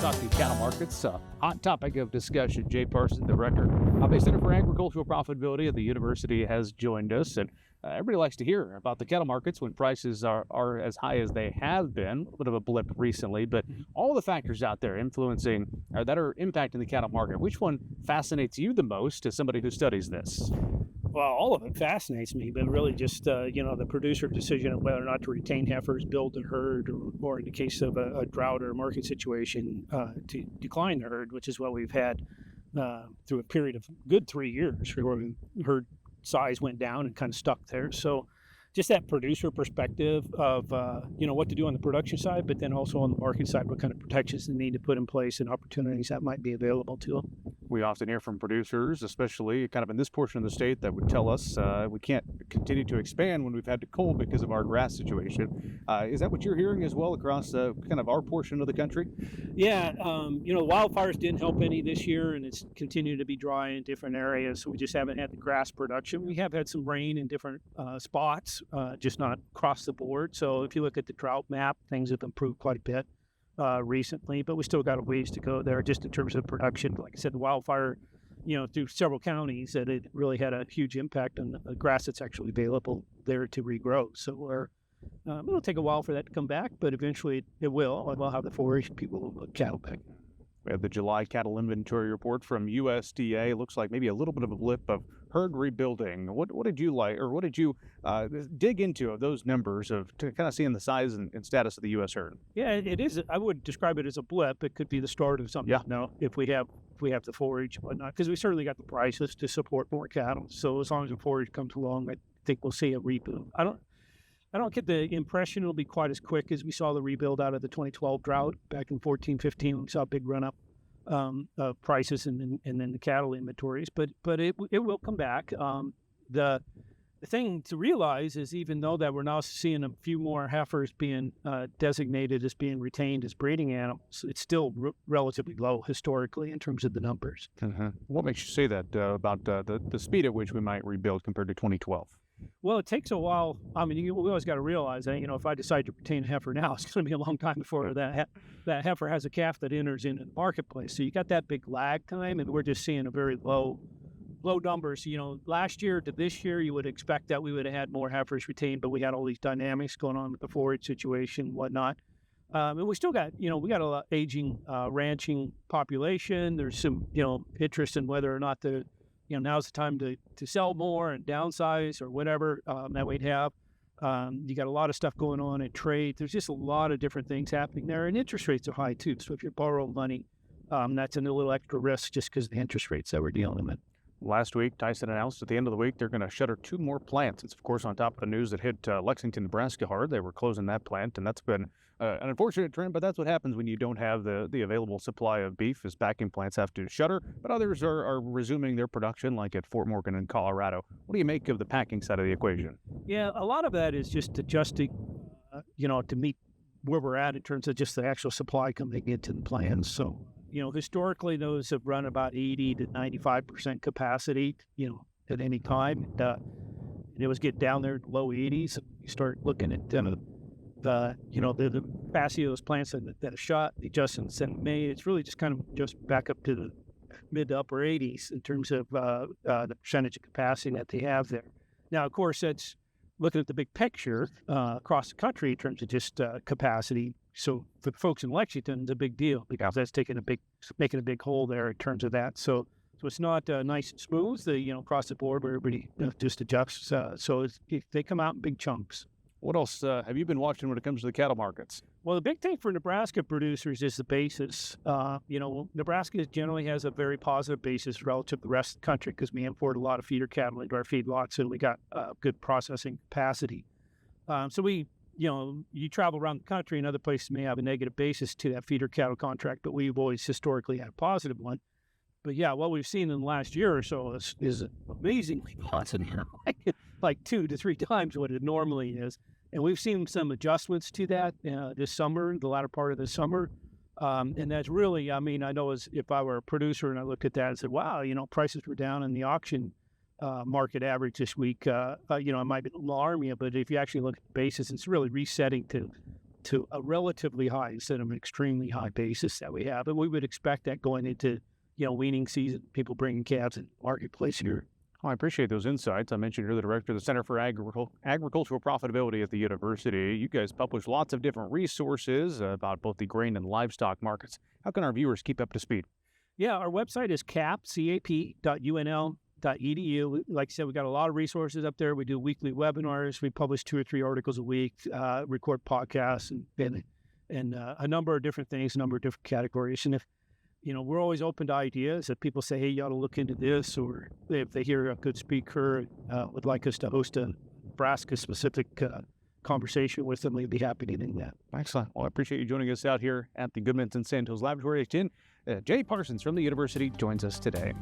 talking cattle markets, hot topic of discussion. Jay Parsons, the Director of the Center for Agricultural Profitability at the university, has joined us. And everybody likes to hear about the cattle markets when prices are as high as they have been. A little bit of a blip recently, but all the factors out there influencing that are impacting the cattle market. Which one fascinates you the most as somebody who studies this? Well, all of it fascinates me, but really just, the producer decision of whether or not to retain heifers, build the herd, or in the case of a drought or a market situation, to decline the herd, which is what we've had through a period of good 3 years where herd size went down and kind of stuck there. So just that producer perspective of, what to do on the production side, but then also on the market side, what kind of protections they need to put in place and opportunities that might be available to them. We often hear from producers, especially kind of in this portion of the state, that would tell us we can't continue to expand when we've had to cull because of our grass situation. Is that what you're hearing as well across kind of our portion of the country? Yeah, the wildfires didn't help any this year, and it's continued to be dry in different areas, so we just haven't had the grass production. We have had some rain in different spots, just not across the board. So if you look at the drought map, things have improved quite a bit recently, but we still got a ways to go there just in terms of production. Like I said, the wildfire, through several counties, that it really had a huge impact on the grass that's actually available there to regrow. So it'll take a while for that to come back, but eventually it will. And we'll have the forage people cattle back. We have the July cattle inventory report from USDA. It looks like maybe a little bit of a blip of herd rebuilding. What did you like, or what did you dig into of those numbers to kind of seeing the size and status of the U.S. herd? Yeah, it is. I would describe it as a blip. It could be the start of something. Yeah. No, if we have the forage and whatnot, because we certainly got the prices to support more cattle. So as long as the forage comes along, I think we'll see a rebuild. I don't get the impression it'll be quite as quick as we saw the rebuild out of the 2012 drought back in 14-15. We saw a big run up of prices and then the cattle inventories, but it will come back. The thing to realize is, even though that we're now seeing a few more heifers being designated as being retained as breeding animals, it's still relatively low historically in terms of the numbers. Mm-hmm. What makes you say that about the speed at which we might rebuild compared to 2012? Well, it takes a while. I mean, we always got to realize that, if I decide to retain a heifer now, it's going to be a long time before that heifer has a calf that enters into the marketplace. So you got that big lag time, and we're just seeing a very low numbers. Last year to this year, you would expect that we would have had more heifers retained, but we had all these dynamics going on with the forage situation and whatnot. And we still got, we got a lot aging ranching population. There's some, interest in whether or not now's the time to sell more and downsize or whatever that we'd have. You got a lot of stuff going on in trade. There's just a lot of different things happening there, and interest rates are high too. So if you're borrowing money, that's a little extra risk just because of the interest rates that we're dealing with. Last week, Tyson announced at the end of the week they're going to shutter 2 more plants. It's, of course, on top of the news that hit Lexington, Nebraska hard. They were closing that plant, and that's been an unfortunate trend, but that's what happens when you don't have the available supply of beef, as packing plants have to shutter, but others are resuming their production, like at Fort Morgan in Colorado. What do you make of the packing side of the equation? Yeah, a lot of that is just adjusting, to meet where we're at in terms of just the actual supply coming into the plants. So, historically, those have run about 80 to 95% capacity, at any time. And it was get down there low 80s. You start looking at the capacity of those plants that are shot, the adjustments that made. It's really just kind of just back up to the mid to upper 80s in terms of the percentage of capacity that they have there. Now, of course, that's looking at the big picture across the country in terms of just capacity. So for the folks in Lexington, it's a big deal because that's making a big hole there in terms of that. So it's not nice and smooth, across the board where everybody just adjusts. So they come out in big chunks. What else have you been watching when it comes to the cattle markets? Well, the big thing for Nebraska producers is the basis. Nebraska generally has a very positive basis relative to the rest of the country because we import a lot of feeder cattle into our feedlots, and we got good processing capacity. So you travel around the country, and other places may have a negative basis to that feeder cattle contract, but we've always historically had a positive one. But yeah, what we've seen in the last year or so is amazingly positive, like 2 to 3 times what it normally is. And we've seen some adjustments to that this summer, the latter part of the summer. And that's really, I know if I were a producer and I looked at that and said, wow, prices were down in the auction market average this week, it might alarm you, but if you actually look at the basis, it's really resetting to to a relatively high instead of an extremely high basis that we have. And we would expect that going into, weaning season, people bringing calves in the marketplace here. Oh, I appreciate those insights. I mentioned you're the director of the Center for Agricultural Profitability at the university. You guys publish lots of different resources about both the grain and livestock markets. How can our viewers keep up to speed? Yeah, our website is cap.unl.edu. Like I said, we got a lot of resources up there. We do weekly webinars. We publish 2 or 3 articles a week, record podcasts, and a number of different things, a number of different categories. And if we're always open to ideas. If people say, hey, you ought to look into this, or if they hear a good speaker would like us to host a Nebraska-specific conversation with them, we'd be happy to do that. Excellent. Well, I appreciate you joining us out here at the Gudmundsen Laboratory. Jay Parsons from the university joins us today.